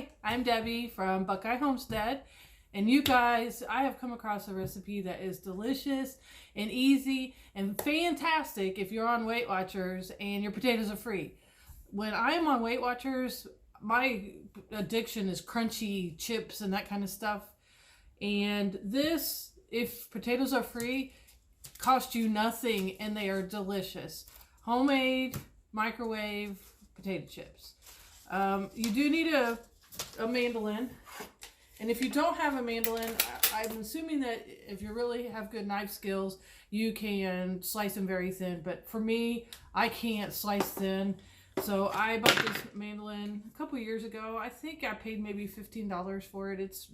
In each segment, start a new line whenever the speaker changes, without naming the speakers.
Hi, I'm Debbie from Buckeye Homestead, and you guys, I have come across a recipe that is delicious and easy and fantastic if you're on Weight Watchers and your potatoes are free. When I am on Weight Watchers, my addiction is crunchy chips and that kind of stuff. And this, if potatoes are free, cost you nothing and they are delicious. Homemade, microwave potato chips. You do need a mandolin, and if you don't have a mandolin, I'm assuming that if you really have good knife skills, you can slice them very thin. But for me, I can't slice thin, so I bought this mandolin a couple years ago. I think I paid maybe $15 for it. It's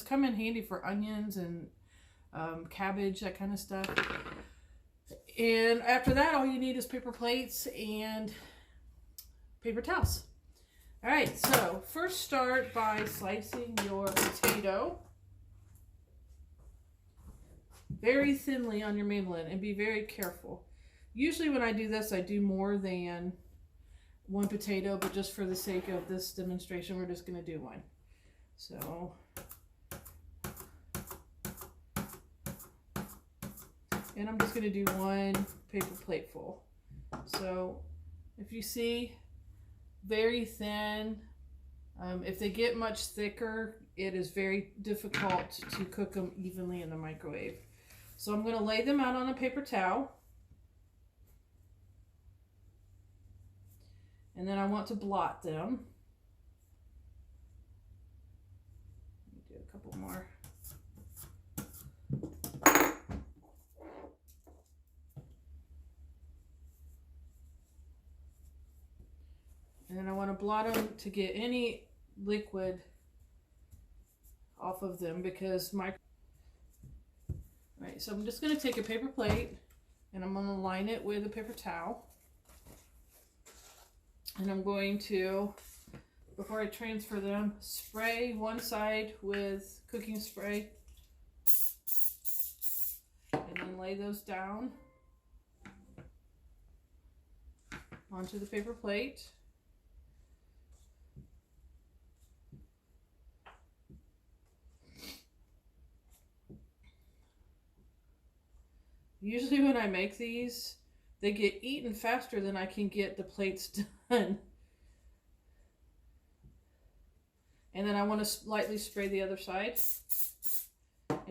come in handy for onions and cabbage, that kind of stuff. And after that, all you need is paper plates and paper towels. All right, so first start by slicing your potato very thinly on your mandolin, and be very careful. Usually when I do this, I do more than one potato, but just for the sake of this demonstration, we're just going to do one. So, and I'm just going to do one paper plate full. So if you see, very thin. If they get much thicker, it is very difficult to cook them evenly in the microwave. So I'm going to lay them out on a paper towel. And then I want to blot them. Let me do a couple more. And then I want to blot them to get any liquid off of them, because Right, so I'm just going to take a paper plate and I'm going to line it with a paper towel. And I'm going to, before I transfer them, spray one side with cooking spray. And then lay those down onto the paper plate. Usually when I make these, they get eaten faster than I can get the plates done. And then I want to lightly spray the other side.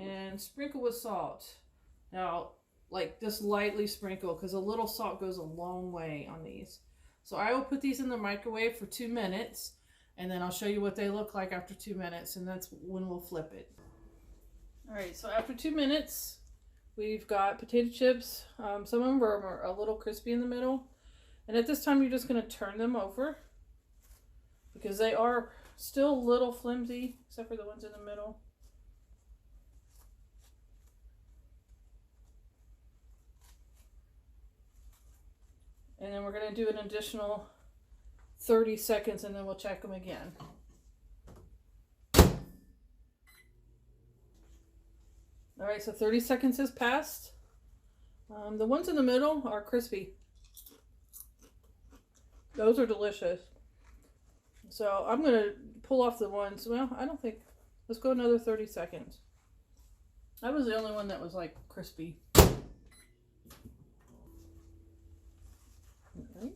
And sprinkle with salt. Now, like just lightly sprinkle, because a little salt goes a long way on these. So I will put these in the microwave for 2 minutes. And then I'll show you what they look like after 2 minutes. And that's when we'll flip it. Alright, so after 2 minutes, we've got potato chips. Some of them are a little crispy in the middle. And at this time, you're just going to turn them over, because they are still a little flimsy, except for the ones in the middle. And then we're going to do an additional 30 seconds, and then we'll check them again. All right, so 30 seconds has passed. The ones in the middle are crispy. Those are delicious. So I'm going to pull off the ones, well, I don't think, let's go another 30 seconds. That was the only one that was like crispy. Okay.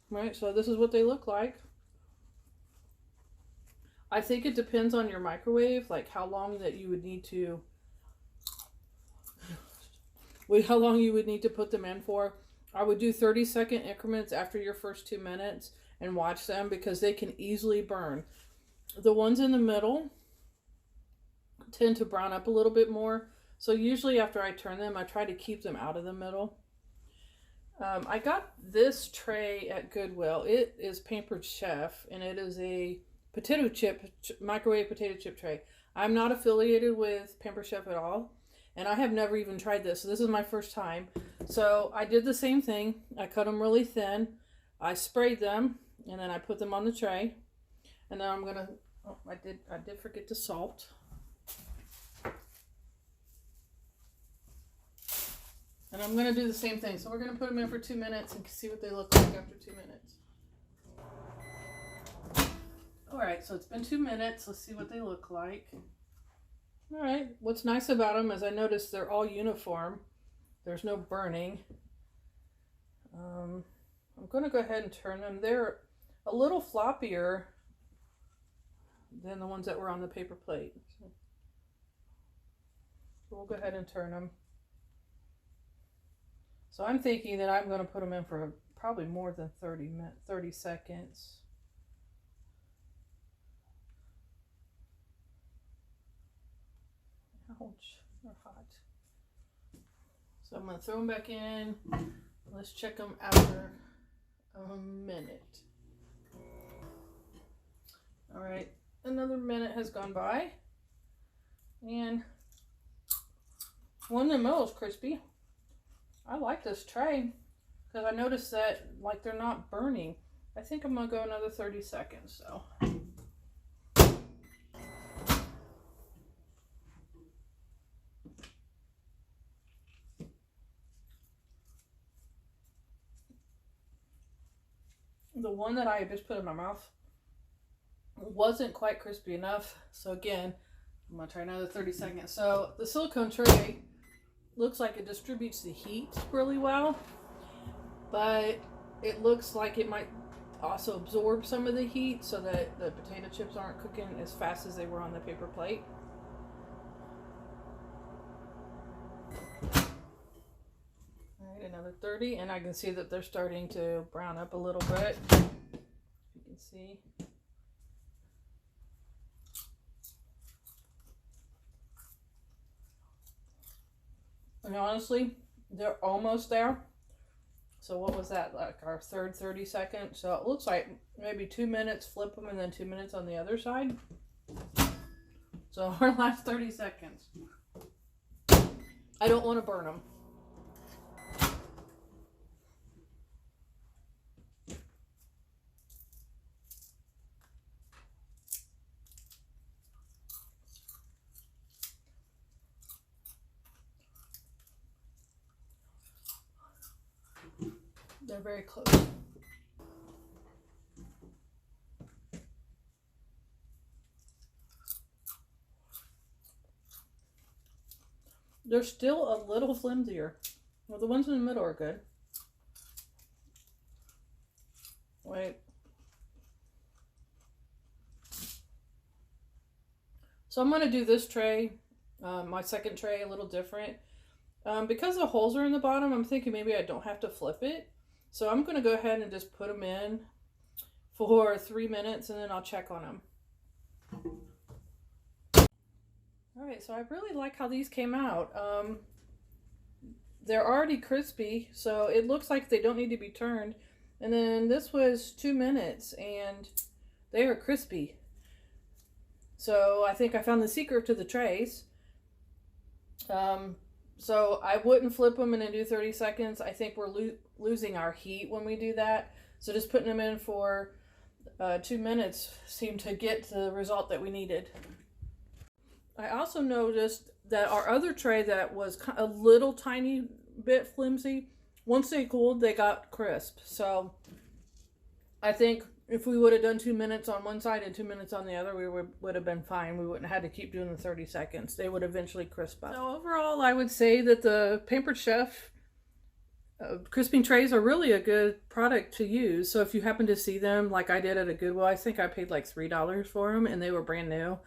Right, so this is what they look like. I think it depends on your microwave, like how long that you would need to, how long you would need to put them in for. I would do 30-second increments after your first 2 minutes and watch them, because they can easily burn. The ones in the middle tend to brown up a little bit more. So usually after I turn them, I try to keep them out of the middle. I got this tray at Goodwill. It is Pampered Chef, and it is a potato chip, microwave potato chip tray. I'm not affiliated with Pampered Chef at all, and I have never even tried this. So this is my first time. So I did the same thing. I cut them really thin. I sprayed them, and then I put them on the tray. And then I'm gonna, oh, I did forget the salt. And I'm going to do the same thing. So we're going to put them in for 2 minutes and see what they look like after 2 minutes. All right, so it's been 2 minutes. Let's see what they look like. All right, what's nice about them is I noticed they're all uniform. There's no burning. I'm going to go ahead and turn them. They're a little floppier than the ones that were on the paper plate. So we'll go ahead and turn them. So I'm thinking that I'm going to put them in for probably more than 30 seconds. Ouch, they're hot. So I'm going to throw them back in. Let's check them after a minute. All right, another minute has gone by. And one in the middle is crispy. I like this tray because I noticed that like they're not burning. I think I'm going to go another 30 seconds. So. The one that I just put in my mouth wasn't quite crispy enough. So again, I'm going to try another 30 seconds. So the silicone tray looks like it distributes the heat really well, but it looks like it might also absorb some of the heat so that the potato chips aren't cooking as fast as they were on the paper plate. Another 30, and I can see that they're starting to brown up a little bit. You can see. And honestly, they're almost there. So what was that, like our third 30 seconds? So it looks like maybe 2 minutes, flip them, and then 2 minutes on the other side. So our last 30 seconds. I don't want to burn them. They're very close. They're still a little flimsier. Well, the ones in the middle are good. Wait. So I'm going to do this tray, my second tray, a little different. Because the holes are in the bottom, I'm thinking maybe I don't have to flip it. So I'm going to go ahead and just put them in for 3 minutes and then I'll check on them. All right, so I really like how these came out. They're already crispy, so it looks like they don't need to be turned. And then this was 2 minutes and they are crispy. So I think I found the secret to the trays. So I wouldn't flip them and then do 30 seconds. I think we're losing our heat when we do that. So just putting them in for 2 minutes seemed to get the result that we needed. I also noticed that our other tray that was a little tiny bit flimsy, once they cooled, they got crisp. So I think if we would have done 2 minutes on one side and 2 minutes on the other, we would have been fine. We wouldn't have had to keep doing the 30 seconds. They would eventually crisp up. So overall, I would say that the Pampered Chef crisping trays are really a good product to use. So if you happen to see them like I did at a Goodwill, I think I paid like $3 for them and they were brand new.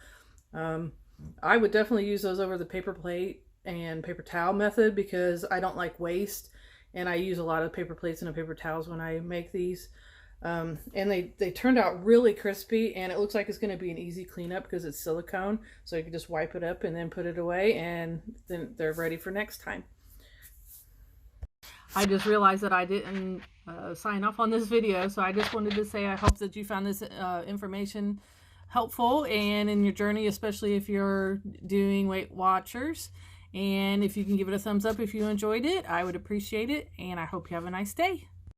I would definitely use those over the paper plate and paper towel method because I don't like waste. And I use a lot of paper plates and paper towels when I make these. And they turned out really crispy and it looks like it's going to be an easy cleanup because it's silicone. So you can just wipe it up and then put it away and then they're ready for next time. I just realized that I didn't sign off on this video. So I just wanted to say I hope that you found this information helpful and in your journey, especially if you're doing Weight Watchers. And if you can give it a thumbs up if you enjoyed it, I would appreciate it. And I hope you have a nice day.